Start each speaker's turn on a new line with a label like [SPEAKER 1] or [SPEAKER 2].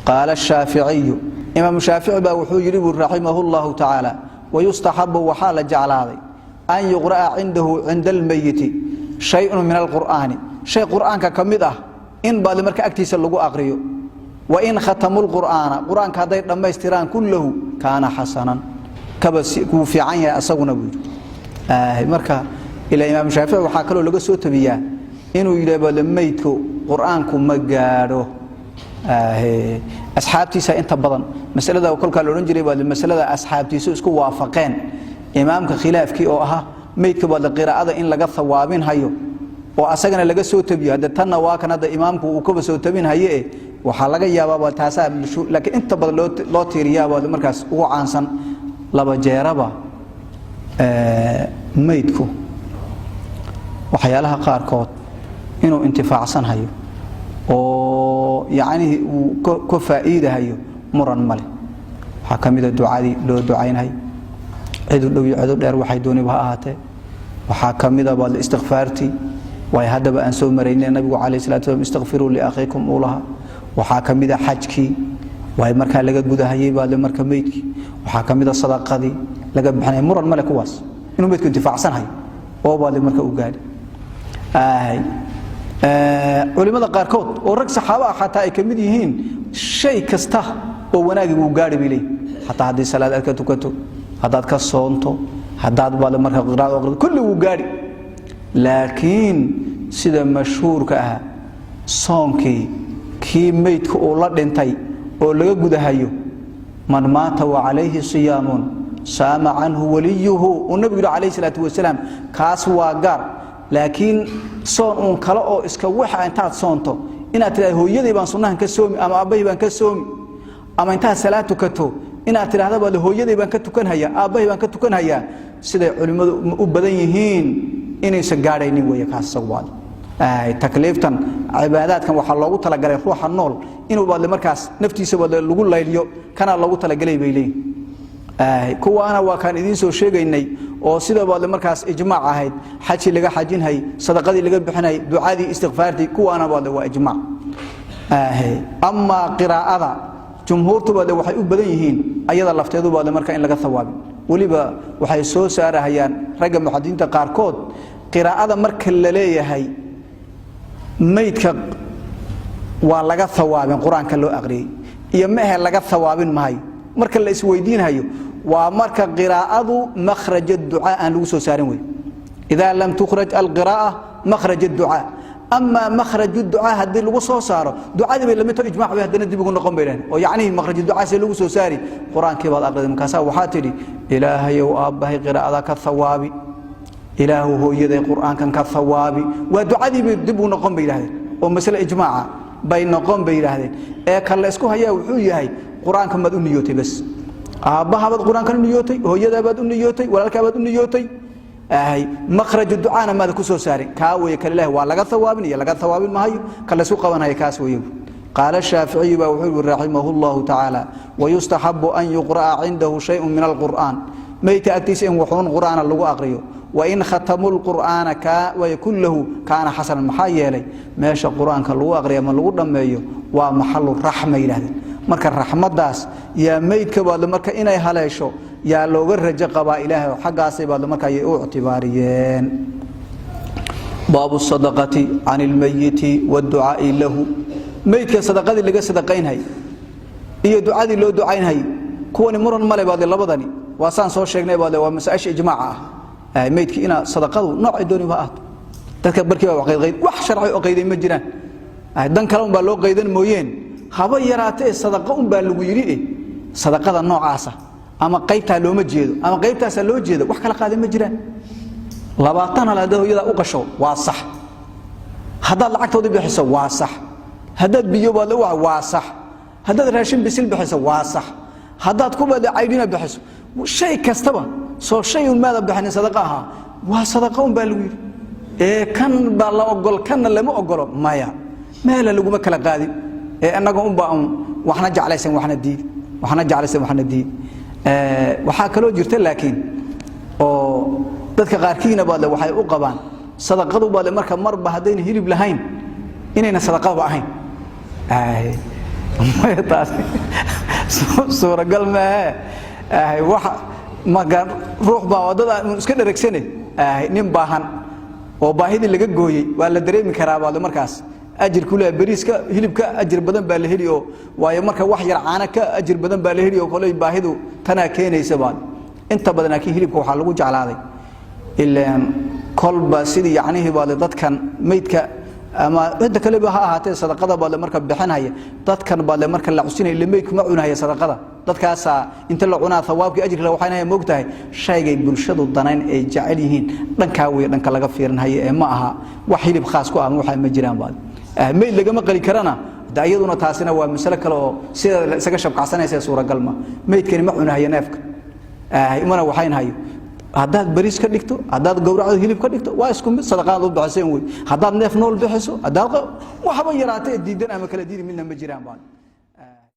[SPEAKER 1] قال الشافعي إمام الشافعي بوحو يريب رحمه الله تعالى ويستحب وحال جعل هذا أن يقرأ عنده عند الميت شيء من القرآن شيء قرآن كمده إن بعد مرك أكتيس اللغو أقريه وإن ختموا قرآن كهذا لما يستيران كله كان حسنا كبس في عين أسونا بود مركا إلى إمام الشافعي وحاكله لغو سوت بيا إنه يلبى لميتكو قرآنكم مجاره أصحابتي سأنت بدن مسألة وكل كانوا نجري بعد المسألة أصحابتي سوسكو وافقين إمامك خلاف كي أوها ميتك بعد القراءة إن لقى ثوابين هيو وأسجنا لقى سوت بيا هذا تنا واكن هذا إمامك وكب سوت بين هيه وحلقة يا بابا تاسع لكن أنت بدل لا تريا بعد المركز هو عنسن لبا جربا ميتكو وحيالها قاركوت إنه انتفاع صن هيو oo yaani ku faa'iidahayo muran male waxa kamid ah ducaadii loo ducaynahay cid dhow iyo cid dheer waxay doonayba ahaatee waxa kamid ah wal istighfaarti way hadaba aan soo mareynay nabiga kaleey salaatu wa istaghfiru li akhikum ulaha waxa kamid ah xajki way marka laga gudahayay baad marka meedki waxa kamid ah sadaqadii laga bixinay muran male kuwaas inuu meedku intifaacsan oo baad marka u gaadhay culimada qaarkood oo rag saxaaba ah xataa ay kamid yihiin shay kasta oo wanaagi uu gaari bilay xataa hadii salaad aad ka tukato hadaad ka soonto hadaad baad marka qiraa'o aqrido kulli uu gaari laakiin sida mashhuurka ah soonkii kii meedku oo la dhintay oo laga gudahayo man maata wa alayhi siyaamun saama anhu waliyuhu oo nabiga alayhi salaatu wasalaam kaas waa gaar laakiin soon kala oo iska waxa intaad soonto inaad tiraahdo hooyadii baan sunnahan ka soomi ama aabbahay baan ka soomi ama intaad salaad tukato inaad tiraahdo bal hooyadii baan ka tukanaya aabbahay baan ka tukanaya sida culimadu u badan yihiin inaysan gaaraynin way ka sawad takliiftan cibaadaadkan waxa loogu tala galay ruuxa nool inuu baad markaas naftiisa baad lagu layliyo kana loogu tala galay bay leeyihiin kuwaana waa kan idin soo sheegaynay oo sida baad markaas ijmaac ahayd xaji laga xajinhay sadaqadii laga bixinay ducaadii istighfaartii kuwaana baad waa ijmaac amma qiraa'ada jumhuurtu baad waxay u badan yihiin ayada lafteedu baad marka in laga thawaabin waliba waxay soo saarahayaan rag muxaddiinta qaarkood qiraa'ada marka la leeyahay meedka waa laga thawaabin quraanka loo aqriyay iyo ma laga thawaabin maayo marka la isweydiinayo waa marka qiraa'adu makhraj ad-du'a aan lagu soo saarin way idha lam tukhraj al-qira'a makhraj ad-du'a amma makhraj ad-du'a hadii lagu soo saaro du'ada bay lamid tahay ijmaac bay hadana dib ugu noqon bayaan oo yaani makhraj ad-du'a si lagu soo saari quraanka baad aqriday markaas waxa tiri ilaahay oo aabahay qiraa'ada ka thawaabi ilaahu hooyaday quraankan ka thawaabi waa du'adii bay dib ugu noqon bayaan oo mas'ala ijmaaca bay noqon bayaan ee kala isku haya wuxuu yahay quraanka mad u niyootay bas aabaha bad quraanka niyootay hooyada bad u niyootay walaalka bad u niyootay makhraj ad-du'a ma ku soo saari ka way kala ilaahay waa laga thawaabin iyo laga thawaabin maayo kala isku qabanaya kaas way قال الشافعي وحول رحمه الله تعالى ويستحب أن يقرأ عنده شيء من القرآن ما يتأتيس إن وحون قرآن اللغو أقريه وإن ختموا القرآن ويكون له كان حسنا محايا لي ماشى القرآن كاللغو أقريه من اللغو دميه ومحل الرحمة إلى هذا marka raxmadaas yaa meedka baad marka inay haleesho yaa looga rajo qaba ilaahay xaqaasay baad marka ay u ictibaariyeen baabu sadaqati anil mayyiti wad du'a lahu meedka sadaqadii laga sadaqaynay iyo du'adii loo ducaynay kuwani muran male baad labadani waa saan soo sheegnay baad waa mas'aash ijmaac ah meedka ina sadaqadu nooc dooni ba ah dadka barkii waa qeyd wax sharci oo qeyday ma jiraan dan kale baa loo qeydan mooyeen haba yaraatee sadaqa baa lagu yiri sadaqada noocaasa ama qaybta loo ma jeedo ama qaybtaas loo jeedo wax kala qaadan ma jiraan 20 la hooyada u qasho waa sax hadaad lacagtooda bixiso waa sax hadaad biyo baad waa sax hadaad raashin bisil bixiso waa sax hadaad ku baad caydina bixiso shay kastaba soo shay maada bixin sadaqaha waa sadaqa baa lagu yiri kan baa la ogol kan lama ogolo maya meel lagu ma kala qaadin anaga baan waxna jeclaysan waxna diid waxa kale oo jirta laakiin oo dadka qaarkiina baad waxay u qabaan sadaqadu baad marka marba hadeen hilib lahayn inayna sadaqada ahayn ما يطاس صورة قال ما واحد ما قال روح باودة مسكين ركسنة نيم باهن وباهيد اللي جوي ولا دريم كرابة ولا مركز أجر كله بريس هلب أجر بدن بالهريو ويا مركز واحد عانك أجر بدن بالهريو كله باهيدو تنا كين يسبان أنت بدنا كي هلب وحلو جعل هذا إلا كل بسيد يعني هو ضد كان ميت ك أما هذا كله بها هاتي صدقة بالله مركب بحنا هي ضد كان بالله مركب العسين اللي ميك معنا هي صدقة ضد كاسا أنت لو عنا ثوابك أجر لو حنا هي موجته شيء بالشد الضنين جعليهن دنكاوي دنك لقى فيرن هي معها وحيل بخاص كوا موحى مجران بعد ميل اللي جمع قلي كرنا دعيدنا تاسنا ومسلك لو سكشب قعسنا يصير صورة قلمة ميت كان معنا هي نافك إمنا وحين هاي هذا بريس كديكتو هذا جورع هيلب كديكتو واسكم صدقات ضد بعسين وي هذا نف نول بحسو هذا وحبا يراته ديدنا ما كلا ديد منهم مجران بعد